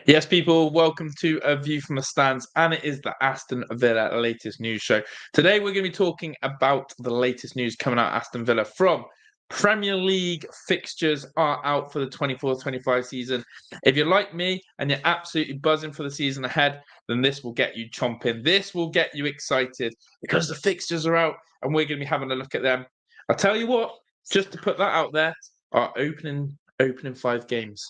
Yes, people, welcome to A View from the Stands, and it is the Aston Villa latest news show. Today, we're going to be talking about the latest news coming out of Aston Villa from Premier League fixtures are out for the 24-25 season. If you're like me and you're absolutely buzzing for the season ahead, then this will get you chomping. This will get you excited because the fixtures are out and we're going to be having a look at them. I'll tell you what, just to put that out there, our opening 5 games.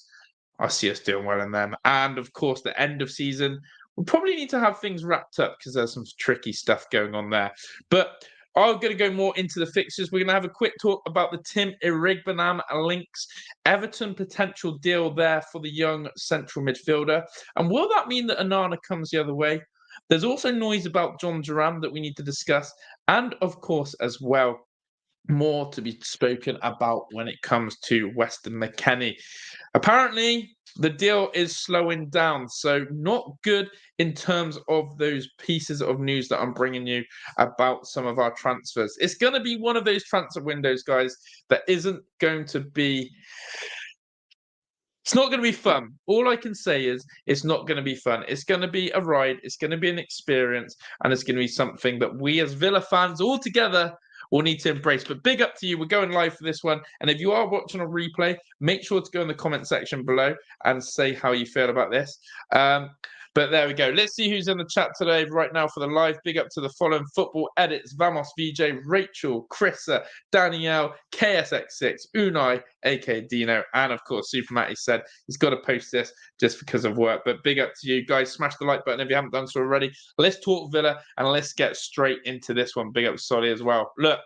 I see us doing well in them. And of course, the end of season, we'll probably need to have things wrapped up because there's some tricky stuff going on there. But I'm going to go more into the fixtures. We're going to have a quick talk about the Tim Iroegbunam links, Everton potential deal there for the young central midfielder. And will that mean that Onana comes the other way? There's also noise about John Duran that we need to discuss. And of course, as well, more to be spoken about when it comes to Weston McKennie. Apparently, the deal is slowing down, so not good in terms of those pieces of news that I'm bringing you about some of our transfers. It's going to be one of those transfer windows, guys, that isn't going to be. It's not going to be fun. All I can say is it's not going to be fun. It's going to be a ride. It's going to be an experience, and it's going to be something that we as Villa fans all together will need to embrace. But big up to you. We're going live for this one. And if you are watching a replay, make sure to go in the comment section below and say how you feel about this. But there we go. Let's see who's in the chat today right now for the live. Big up to the following Football Edits, Vamos VJ, Rachel, Chrissa, Danielle, KSX6, Unai, aka Dino, and of course, Super Matty said he's got to post this just because of work. But big up to you guys. Smash the like button if you haven't done so already. Let's talk Villa and let's get straight into this one. Big up to Solly as well. Look,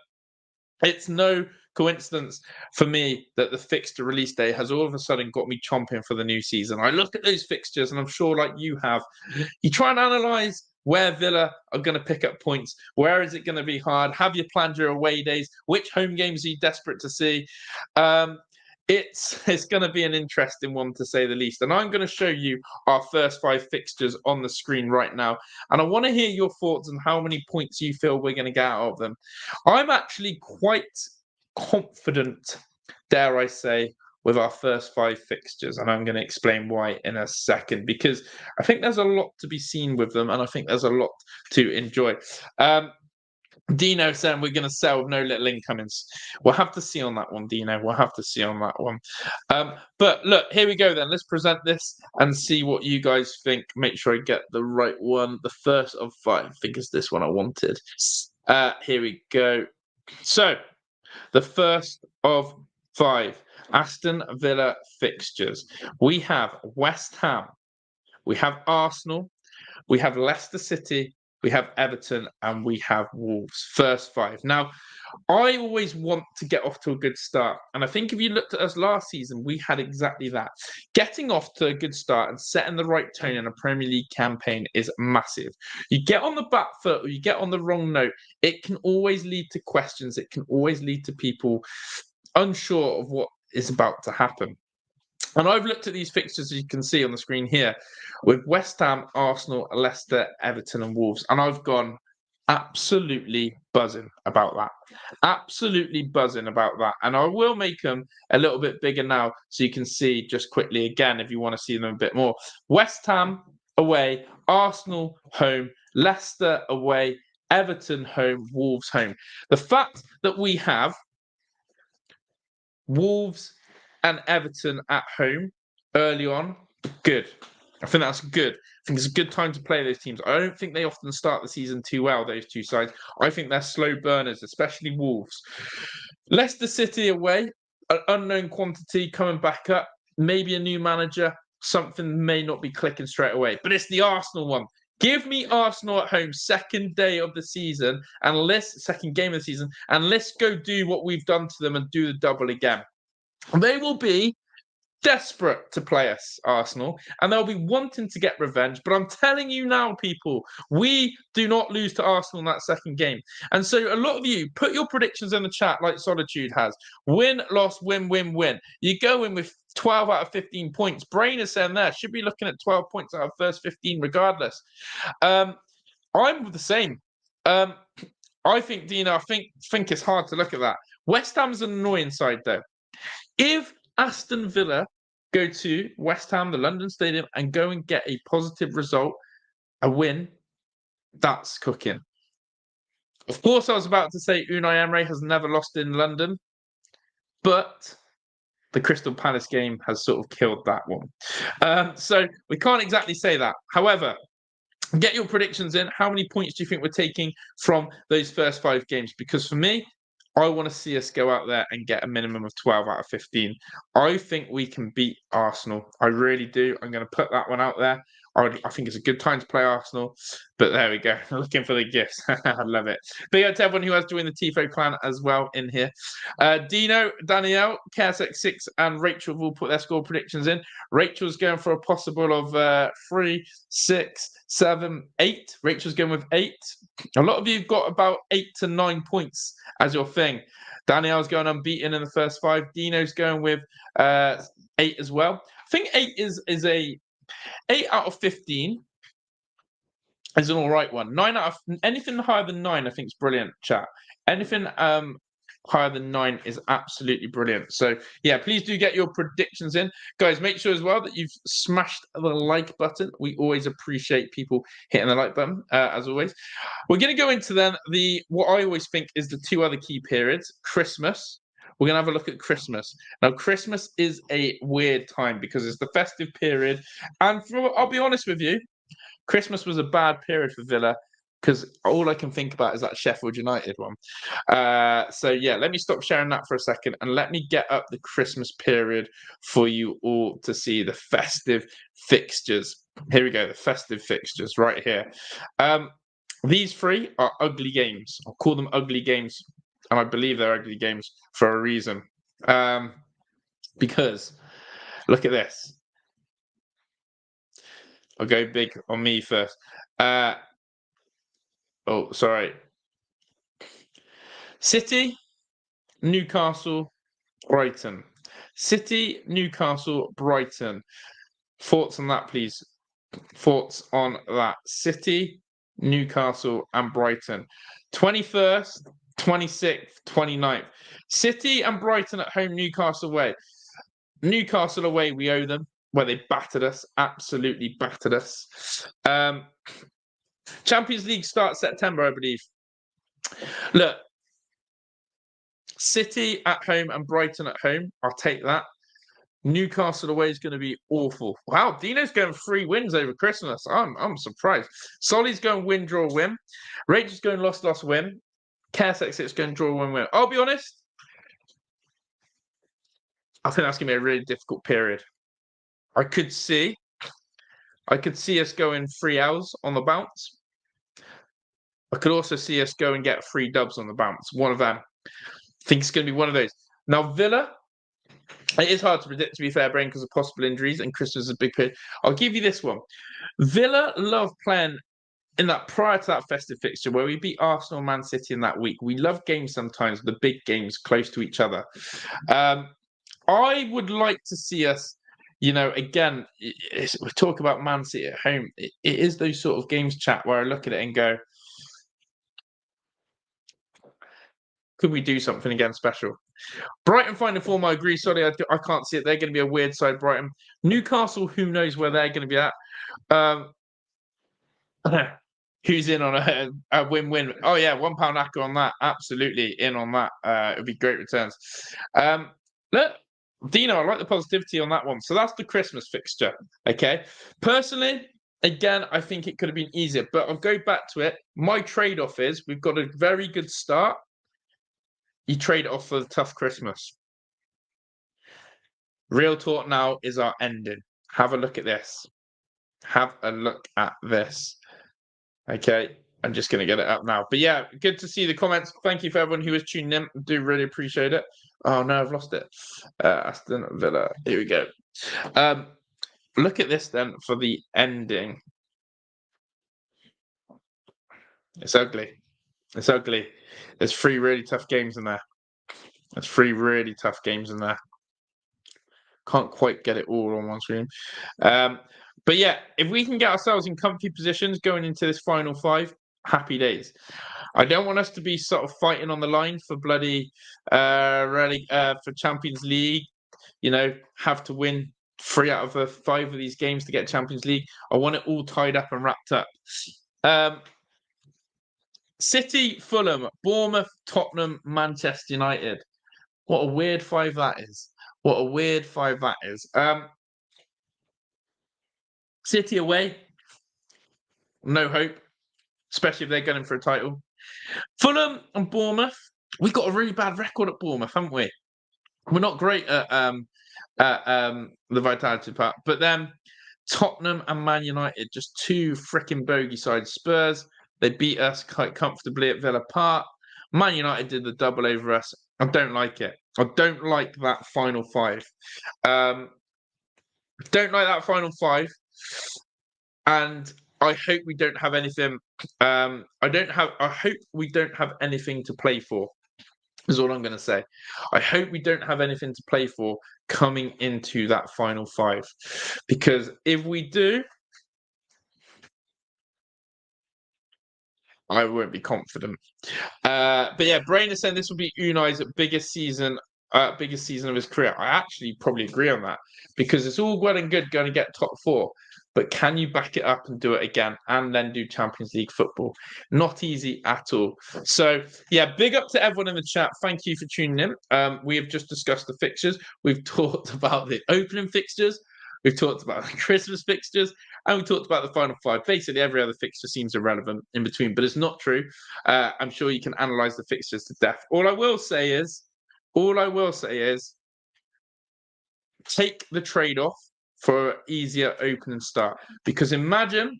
it's no coincidence for me that the fixture release day has all of a sudden got me chomping for the new season. I look at those fixtures and I'm sure, like you have, you try and analyse where Villa are going to pick up points. Where is it going to be hard? Have you planned your away days? Which home games are you desperate to see? It's going to be an interesting one, to say the least. And I'm going to show you our first 5 fixtures on the screen right now. And I want to hear your thoughts on how many points you feel we're going to get out of them. I'm actually quite confident, dare I say, with our first 5 fixtures. And I'm going to explain why in a second, because I think there's a lot to be seen with them. And I think there's a lot to enjoy. Dino saying we're going to sell with no little incomings. We'll have to see on that one, Dino. We'll have to see on that one. But look, here we go then. Let's present this and see what you guys think. Make sure I get the right one. The first of 5. I think it's this one I wanted. Here we go. So, the first of 5 Aston Villa fixtures. We have West Ham. We have Arsenal. We have Leicester City. We have Everton and we have Wolves. First 5. Now, I always want to get off to a good start. And I think if you looked at us last season, we had exactly that. Getting off to a good start and setting the right tone in a Premier League campaign is massive. You get on the back foot or you get on the wrong note, it can always lead to questions. It can always lead to people unsure of what is about to happen. And I've looked at these fixtures, as you can see on the screen here, with West Ham, Arsenal, Leicester, Everton, and Wolves. And I've gone absolutely buzzing about that. Absolutely buzzing about that. And I will make them a little bit bigger now so you can see just quickly again if you want to see them a bit more. West Ham away, Arsenal home, Leicester away, Everton home, Wolves home. The fact that we have Wolves and Everton at home early on, good. I think that's good. I think it's a good time to play those teams. I don't think they often start the season too well, those two sides. I think they're slow burners, especially Wolves. Leicester City away, an unknown quantity coming back up, maybe a new manager, something may not be clicking straight away. But it's the Arsenal one. Give me Arsenal at home, second day of the season, and second game of the season, and let's go do what we've done to them and do the double again. They will be desperate to play us, Arsenal, and they'll be wanting to get revenge. But I'm telling you now, people, we do not lose to Arsenal in that second game. And so a lot of you, put your predictions in the chat like Solitude has. Win, loss, win, win, win. You go in with 12 out of 15 points. Brain is saying there, should be looking at 12 points out of first 15 regardless. I'm the same. I think, Dino, I think it's hard to look at that. West Ham's an annoying side, though. If Aston Villa go to West Ham, the London Stadium, and go and get a positive result, a win, that's cooking. Of course, I was about to say Unai Emery has never lost in London, but the Crystal Palace game has sort of killed that one. So we can't exactly say that. However, get your predictions in. How many points do you think we're taking from those first 5 games? Because for me, I want to see us go out there and get a minimum of 12 out of 15. I think we can beat Arsenal. I really do. I'm going to put that one out there. I think it's a good time to play Arsenal. But there we go. Looking for the gifts. I love it. Big up to everyone who has joined the Tifo clan as well in here. Dino, Danielle, KSX6 and Rachel have all put their score predictions in. Rachel's going for a possible of 3, 6, 7, 8. Rachel's going with 8. A lot of you have got about 8 to 9 points as your thing. Danielle's going unbeaten in the first 5. Dino's going with 8 as well. I think 8 is a 8 out of 15 is an all right one. 9 out of anything higher than 9, I think is brilliant, chat. Anything higher than 9 is absolutely brilliant. So yeah, please do get your predictions in. Guys, make sure as well that you've smashed the like button. We always appreciate people hitting the like button, as always. We're going to go into then what I always think is the 2 other key periods, Christmas. We're going to have a look at Christmas. Now, Christmas is a weird time because it's the festive period. And I'll be honest with you, Christmas was a bad period for Villa because all I can think about is that Sheffield United one. So, yeah, let me stop sharing that for a second and let me get up the Christmas period for you all to see the festive fixtures. Here we go, the festive fixtures right here. These 3 are ugly games. I'll call them ugly games. And I believe they're ugly games for a reason. Because, look at this. I'll go big on me first. Sorry. City, Newcastle, Brighton. City, Newcastle, Brighton. Thoughts on that, please? Thoughts on that? City, Newcastle, and Brighton. 21st, 26th, 29th. City and Brighton at home, Newcastle away. Newcastle away, we owe them, where they battered us, absolutely battered us. Champions League starts September, I believe. Look, City at home and Brighton at home, I'll take that. Newcastle away is going to be awful. Wow, Dino's going 3 wins over Christmas. I'm surprised. Solly's going win, draw, win. Rachel's going loss, loss, win. KSX is going draw, win, win. I'll be honest. I think that's going to be a really difficult period. I could see us going 3 L's on the bounce. I could also see us go and get 3 dubs on the bounce. One of them. I think it's going to be one of those. Now, Villa, it is hard to predict, to be fair, Brain, because of possible injuries, and Christmas is a big period. I'll give you this one. Villa love playing in that prior to that festive fixture where we beat Arsenal and Man City in that week. We love games sometimes, the big games close to each other. I would like to see us, again, we talk about Man City at home. It is those sort of games, chat, where I look at it and go, could we do something again special? Brighton finding form, I agree. Sorry, I can't see it. They're going to be a weird side, Brighton. Newcastle, who knows where they're going to be at. Who's in on a win-win? Oh, yeah, £1 acca on that. Absolutely in on that. It would be great returns. Look, Dino, I like the positivity on that one. So that's the Christmas fixture, okay? Personally, again, I think it could have been easier, but I'll go back to it. My trade-off is we've got a very good start. You trade it off for the tough Christmas. Real talk now is our ending. Have a look at this. Have a look at this. Okay, I'm just going to get it up now. But yeah, good to see the comments. Thank you for everyone who was tuning in. I do really appreciate it. Oh, no, I've lost it. Aston Villa. Here we go. Look at this then for the ending. It's ugly. It's ugly. There's 3 really tough games in there. There's 3 really tough games in there. Can't quite get it all on one screen. But yeah, if we can get ourselves in comfy positions going into this final 5, happy days. I don't want us to be sort of fighting on the line for bloody for Champions League. Have to win 3 out of the 5 of these games to get Champions League. I want it all tied up and wrapped up. City, Fulham, Bournemouth, Tottenham, Manchester United. What a weird 5 that is. What a weird 5 that is. City away, no hope, especially if they're going for a title. Fulham and Bournemouth, we've got a really bad record at Bournemouth, haven't we? We're not great at the Vitality Park. But then Tottenham and Man United, just 2 freaking bogey sides. Spurs, they beat us quite comfortably at Villa Park. Man United did the double over us. I don't like it. I don't like that final 5. Don't like that final 5. And I hope we don't have anything. I hope we don't have anything to play for. Is all I'm going to say. I hope we don't have anything to play for coming into that final 5, because if we do, I won't be confident. But yeah, Brain is saying this will be Unai's biggest season of his career. I actually probably agree on that, because it's all well and good going to get top 4, but can you back it up and do it again and then do Champions League football? Not easy at all. So yeah, big up to everyone in the chat. Thank you for tuning in. We have just discussed the fixtures. We've talked about the opening fixtures. We've talked about the Christmas fixtures, and we talked about the final 5. Basically, every other fixture seems irrelevant in between, but it's not true. I'm sure you can analyze the fixtures to death. All I will say is, take the trade-off for an easier opening start. Because imagine,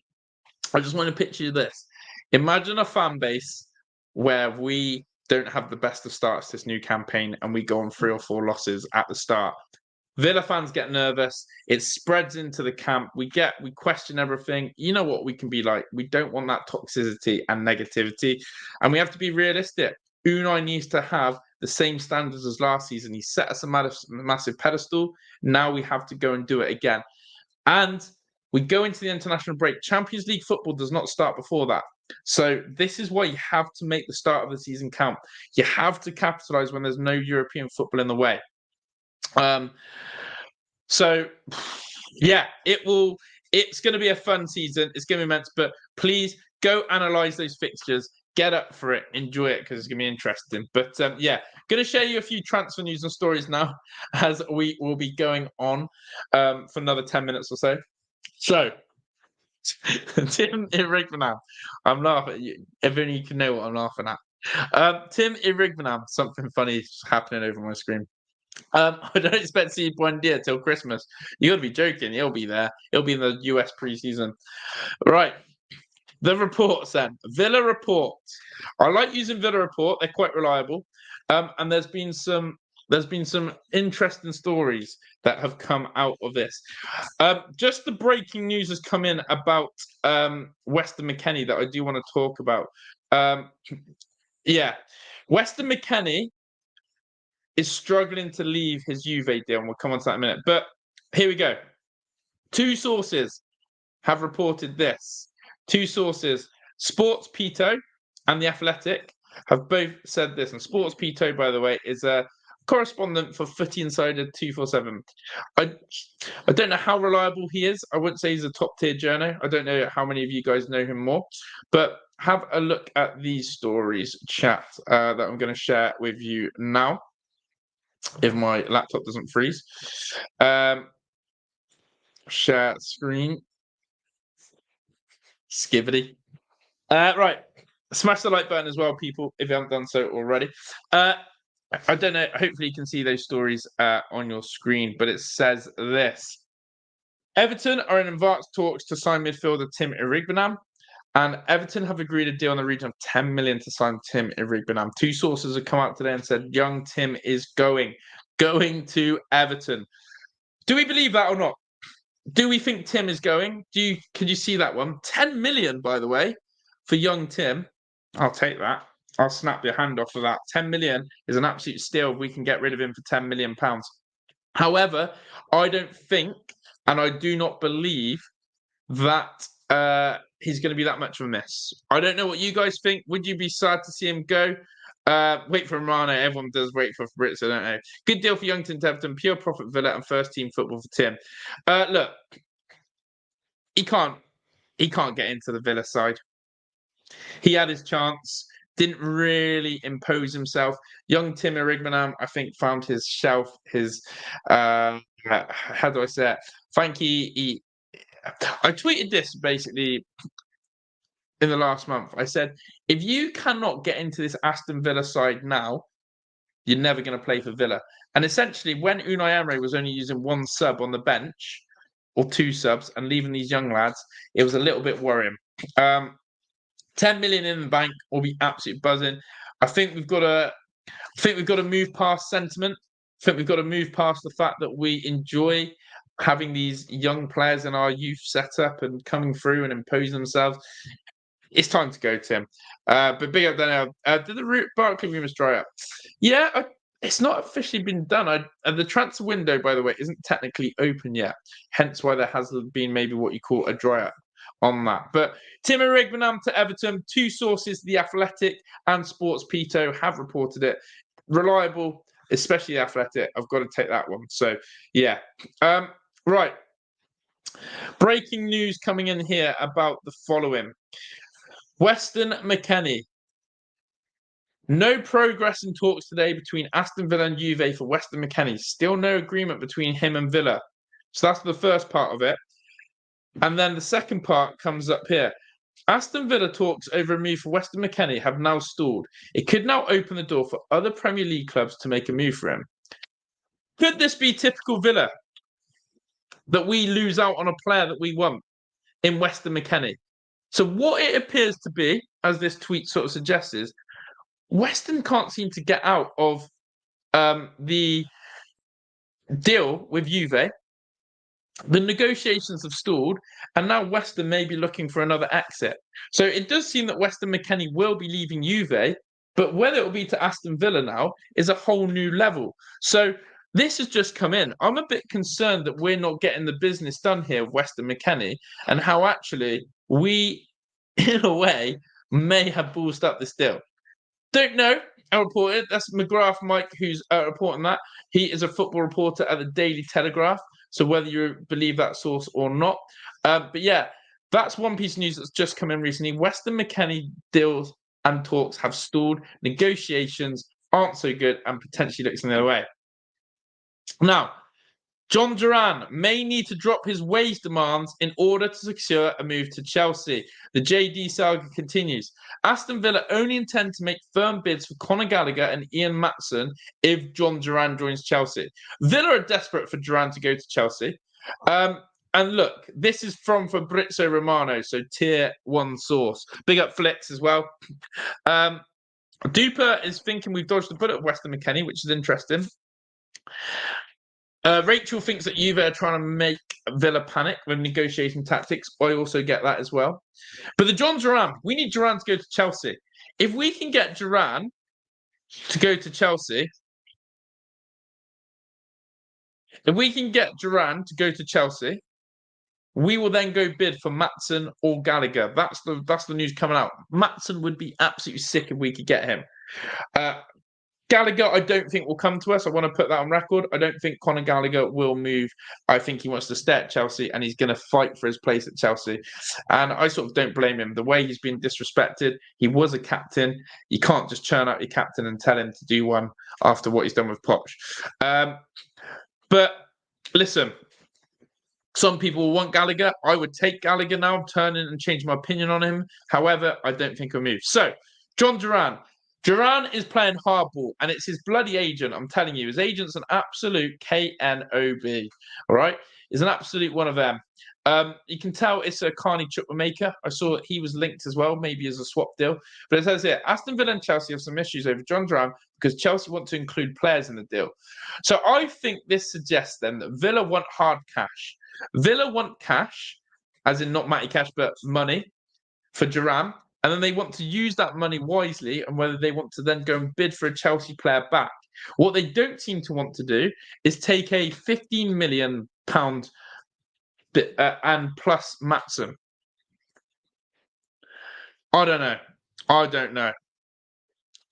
I just want to picture this. Imagine a fan base where we don't have the best of starts this new campaign and we go on 3 or 4 losses at the start. Villa fans get nervous. It spreads into the camp. We question everything. You know what we can be like. We don't want that toxicity and negativity. And we have to be realistic. Unai needs to have the same standards as last season. He set us a massive pedestal. Now we have to go and do it again. And we go into the international break. Champions League football does not start before that. So this is why you have to make the start of the season count. You have to capitalise when there's no European football in the way. So yeah, it's going to be a fun season. It's going to be immense, but please go analyze those fixtures, get up for it, enjoy it, because it's going to be interesting. But yeah, going to share you a few transfer news and stories now as we will be going on for another 10 minutes or so. So Tim Iroegbunam, I'm laughing at you. If only you can know what I'm laughing at. Tim Iroegbunam, something funny is happening over my screen. I don't expect to see Buendia till Christmas. You got to be joking. He'll be there. He'll be in the US preseason. Right. The reports then. Villa report. I like using Villa report. They're quite reliable. And there's been some interesting stories that have come out of this. Just the breaking news has come in about Weston McKennie that I do want to talk about. Yeah. Weston McKennie is struggling to leave his Juve deal, and we'll come on to that in a minute. But here we go. 2 sources have reported this. 2 sources, Sports Pito and The Athletic, have both said this. And Sports Pito, by the way, is a correspondent for Footy Insider 247. I don't know how reliable he is. I wouldn't say he's a top-tier journo. I don't know how many of you guys know him more. But have a look at these stories, chat, that I'm going to share with you now, if my laptop doesn't freeze. Share screen. Skibbity. Right. Smash the like button as well, people, if you haven't done so already. I don't know. Hopefully you can see those stories on your screen, but it says this. Everton are in advanced talks to sign midfielder Tim Iroegbunam, and Everton have agreed a deal in the region of 10 million to sign Tim Iroegbunam. 2 sources have come out today and said young Tim is going to Everton. Do we believe that or not? Do we think Tim is going? Could you see that one? 10 million, by the way, for young Tim. I'll take that. I'll snap your hand off of that. 10 million is an absolute steal if we can get rid of him for 10 million pounds. However, I don't think, and I do not believe that he's going to be that much of a miss. I don't know what you guys think. Would you be sad to see him go? Wait for Romano. Everyone does wait for Fabrizio, don't they? Good deal for Youngton to Everton. Pure profit Villa and first team football for Tim. Look, he can't get into the Villa side. He had his chance, didn't really impose himself. Young Tim Iroegbunam, I think, found his shelf, his how do I say it? I tweeted this basically in the last month. I said, if you cannot get into this Aston Villa side now, you're never going to play for Villa. And essentially, when Unai Emery was only using one sub on the bench, or two subs, and leaving these young lads, it was a little bit worrying. 10 million in the bank will be absolutely buzzing. I think we've got to move past sentiment. I think we've got to move past the fact that we enjoy having these young players in our youth setup and coming through and imposing themselves. It's time to go, Tim. But big up Daniel. Did the Barkley rumours dry up? Yeah, it's not officially been done. The transfer window, by the way, isn't technically open yet. Hence why there has been maybe what you call a dry up on that. But Tim Iroegbunam to Everton. Two sources, The Athletic and Sports Pito, have reported it. Reliable, especially The Athletic. I've got to take that one. So, yeah. Right. Breaking news coming in here about the following. Weston McKennie. No progress in talks today between Aston Villa and Juve for Weston McKennie. Still no agreement between him and Villa. So that's the first part of it. And then the second part comes up here. Aston Villa talks over a move for Weston McKennie have now stalled. It could now open the door for other Premier League clubs to make a move for him. Could this be typical Villa? That we lose out on a player that we want in Weston McKennie? So what it appears to be, as this tweet sort of suggests, is Weston can't seem to get out of the deal with Juve. The negotiations have stalled, and now Weston may be looking for another exit. So it does seem that Weston McKennie will be leaving Juve, but whether it will be to Aston Villa now is a whole new level. So this has just come in. I'm a bit concerned that we're not getting the business done here with Weston McKennie, and how actually we, in a way, may have ballsed up this deal. Don't know. I'll report it. That's McGrath Mike who's reporting that. He is a football reporter at the Daily Telegraph. So whether you believe that source or not. But yeah, that's one piece of news that's just come in recently. Weston McKennie deals and talks have stalled. Negotiations aren't so good and potentially looks in their way. Now, John Duran may need to drop his wage demands in order to secure a move to Chelsea. The JD saga continues. Aston Villa only intend to make firm bids for Conor Gallagher and Ian Maatson if John Duran joins Chelsea. Villa are desperate for Duran to go to Chelsea. And look, this is from Fabrizio Romano, so tier 1 source. Big up Flex as well. Duper is thinking we've dodged the bullet of Weston McKennie, which is interesting. Rachel thinks that Juve are trying to make Villa panic with negotiation tactics. I also get that as well. But the John Duran, we need Duran to go to Chelsea. If we can get Duran to go to Chelsea, we will then go bid for Maatson or Gallagher. That's the news coming out. Maatson would be absolutely sick if we could get him. Gallagher, I don't think will come to us. I want to put that on record. I don't think Conor Gallagher will move. I think he wants to stay at Chelsea and he's going to fight for his place at Chelsea. And I sort of don't blame him. The way he's been disrespected, he was a captain. You can't just churn out your captain and tell him to do one after what he's done with Poch. But listen, some people want Gallagher. I would take Gallagher now. I'm turning and changing my opinion on him. However, I don't think he'll move. So, John Duran. Duran is playing hardball, and it's his bloody agent. I'm telling you, his agent's an absolute KNOB. All right, he's an absolute one of them. You can tell it's a Carney maker. I saw that he was linked as well, maybe as a swap deal. But it says here, Aston Villa and Chelsea have some issues over John Duran because Chelsea want to include players in the deal. So I think this suggests then that Villa want hard cash. Villa want cash, as in not Matty Cash, but money for Duran. And then they want to use that money wisely and whether they want to then go and bid for a Chelsea player back. What they don't seem to want to do is take a £15 million and plus Maatson. I don't know.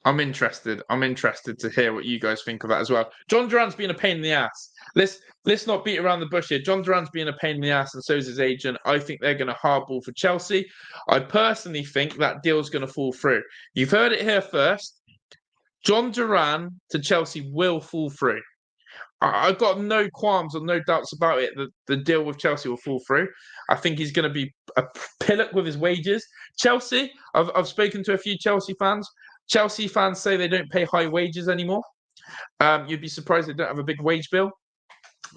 I'm interested. I'm interested to hear what you guys think of that as well. John Duran's been a pain in the ass. Let's not beat around the bush here. John Duran's been a pain in the ass, and so is his agent. I think they're going to hardball for Chelsea. I personally think that deal's going to fall through. You've heard it here first. John Duran to Chelsea will fall through. I've got no qualms or no doubts about it that the deal with Chelsea will fall through. I think he's going to be a pillock with his wages. Chelsea, I've spoken to a few Chelsea fans. Chelsea fans say they don't pay high wages anymore. You'd be surprised they don't have a big wage bill.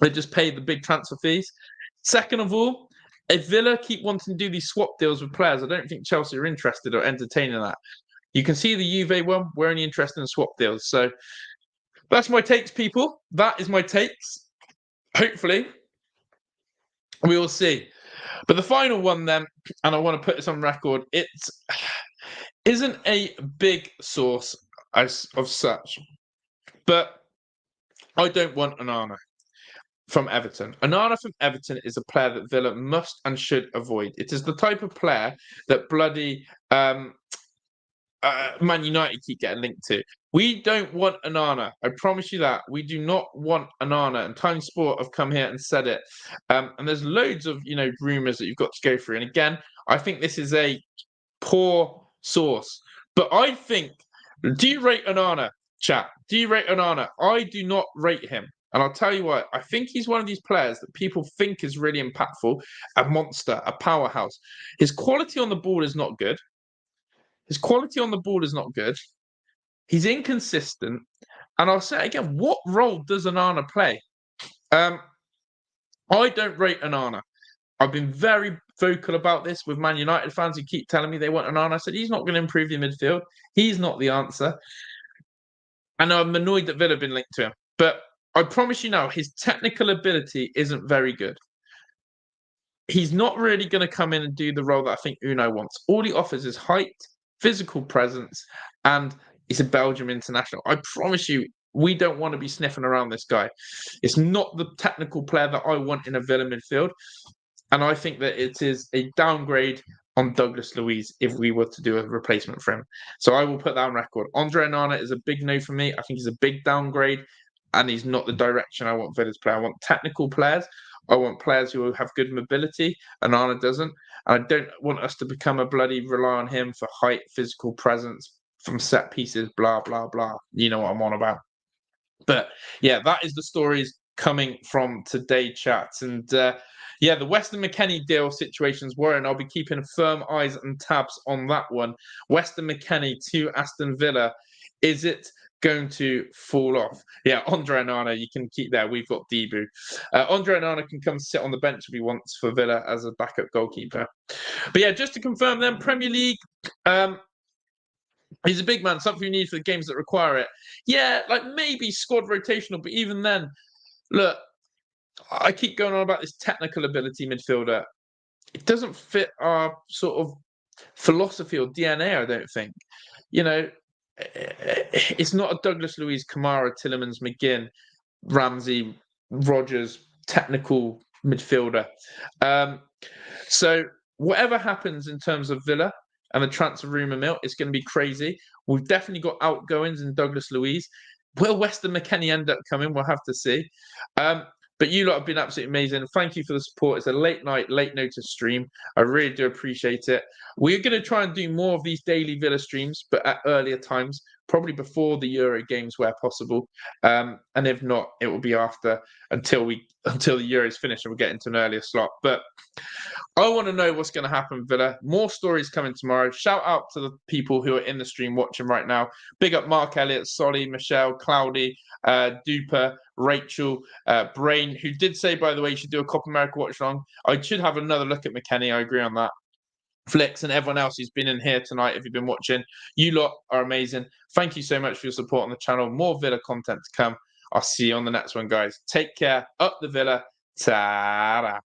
They just pay the big transfer fees. Second of all, if Villa keep wanting to do these swap deals with players, I don't think Chelsea are interested or entertaining that. You can see the Juve one. We're only interested in swap deals. So that's my takes, people. That is my takes. Hopefully, we will see. But the final one then, and I want to put this on record, it isn't a big source of such, but I don't want Onana from Everton. Onana from Everton is a player that Villa must and should avoid. It is the type of player that bloody Man United keep getting linked to. We don't want Onana. I promise you that. We do not want Onana. And Time Sport have come here and said it. And there's loads of, rumours that you've got to go through. And again, I think this is a poor source. But I think, do you rate Onana, chat? Do you rate Onana? I do not rate him. And I'll tell you what, I think he's one of these players that people think is really impactful, a monster, a powerhouse. His quality on the ball is not good. His quality on the ball is not good. He's inconsistent. And I'll say again, what role does Onana play? I don't rate Onana. I've been very vocal about this with Man United fans who keep telling me they want Onana. I said, he's not going to improve the midfield. He's not the answer. And I'm annoyed that Villa have been linked to him. But I promise you now, his technical ability isn't very good. He's not really going to come in and do the role that I think Uno wants. All he offers is height, physical presence, and he's a Belgium international. I promise you, we don't want to be sniffing around this guy. It's not the technical player that I want in a Villa midfield. And I think that it is a downgrade on Douglas Luiz if we were to do a replacement for him. So I will put that on record. Andre Onana is a big no for me. I think he's a big downgrade, and he's not the direction I want Villa's play. I want technical players. I want players who have good mobility. Onana doesn't. And I don't want us to become a bloody rely on him for height, physical presence from set pieces, blah, blah, blah. You know what I'm on about. But yeah, that is the stories coming from today, chat. And yeah, the Weston McKennie deal situation's worrying. I'll be keeping firm eyes and tabs on that one. Weston McKennie to Aston Villa. Is it going to fall off? Yeah, Andre Onana, you can keep there. We've got Debu. Andre Onana can come sit on the bench if he wants for Villa as a backup goalkeeper. But yeah, just to confirm then, Premier League, he's a big man, something you need for the games that require it. Yeah, like maybe squad rotational, but even then, look, I keep going on about this technical ability midfielder. It doesn't fit our sort of philosophy or DNA, I don't think. It's not a Douglas Luiz, Kamara, Tielemans, McGinn, Ramsey, Rodgers technical midfielder. So whatever happens in terms of Villa and the transfer rumour mill, it's going to be crazy. We've definitely got outgoings in Douglas Luiz. Will Weston McKennie end up coming? We'll have to see. But you lot have been absolutely amazing. Thank you for the support. It's a late night, late notice stream. I really do appreciate it. We're going to try and do more of these daily Villa streams, but at earlier times, probably before the Euro games where possible. And if not, it will be after until the Euro is finished and we'll get into an earlier slot. But I want to know what's going to happen, Villa. More stories coming tomorrow. Shout out to the people who are in the stream watching right now. Big up Mark Elliott, Solly, Michelle, Cloudy, Duper, Rachel, Brain, who did say, by the way, you should do a Copa America watch along. I should have another look at McKennie. I agree on that. Flicks and everyone else who's been in here tonight, if you've been watching, you lot are amazing. Thank you so much for your support on the channel. More Villa content to come. I'll see you on the next one, guys. Take care. Up the Villa. Ta-da.